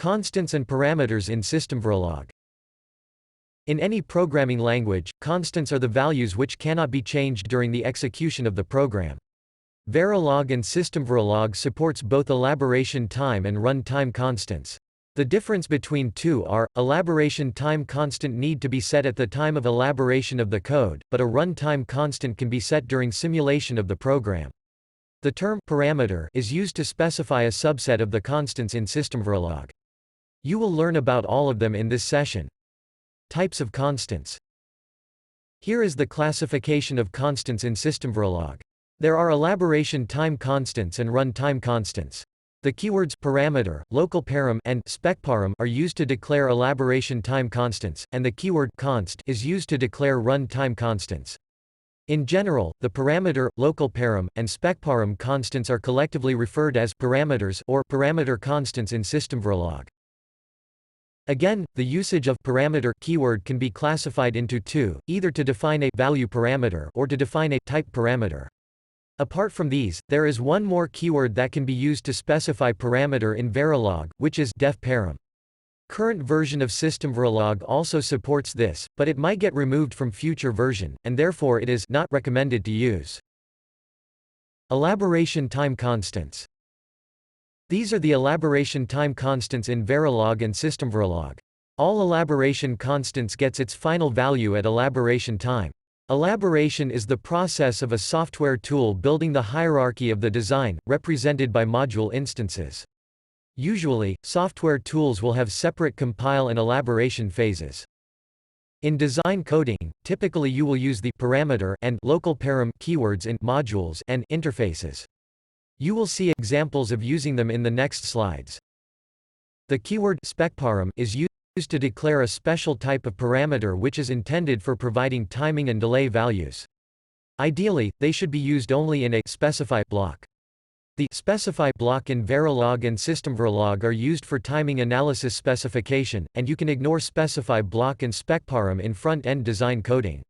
Constants and parameters in Systemverilog. In any programming language, constants are the values which cannot be changed during the execution of the program. Verilog and Systemverilog supports both elaboration time and run time constants. The difference between two are, elaboration time constant need to be set at the time of elaboration of the code, but a run time constant can be set during simulation of the program. The term parameter is used to specify a subset of the constants in Systemverilog. You will learn about all of them in this session. Types of constants. Here is the classification of constants in Systemverilog. There are elaboration time constants and run time constants. The keywords parameter, local param, and specparam are used to declare elaboration time constants, and the keyword const is used to declare run time constants. In general, the parameter, local param, and specparam constants are collectively referred as parameters or parameter constants in Systemverilog. Again, the usage of parameter keyword can be classified into two, either to define a value parameter or to define a type parameter. Apart from these, there is one more keyword that can be used to specify parameter in Verilog, which is def param. Current version of Systemverilog also supports this, but it might get removed from future version, and therefore it is not recommended to use. Elaboration time constants. These are the elaboration time constants in Verilog and Systemverilog. All elaboration constants gets its final value at elaboration time. Elaboration is the process of a software tool building the hierarchy of the design, represented by module instances. Usually, software tools will have separate compile and elaboration phases. In design coding, typically you will use the parameter and local param keywords in modules and interfaces. You will see examples of using them in the next slides. The keyword specparam is used to declare a special type of parameter which is intended for providing timing and delay values. Ideally, they should be used only in a specify block. The specify block in Verilog and Systemverilog are used for timing analysis specification, and you can ignore specify block and specparam in front-end design coding.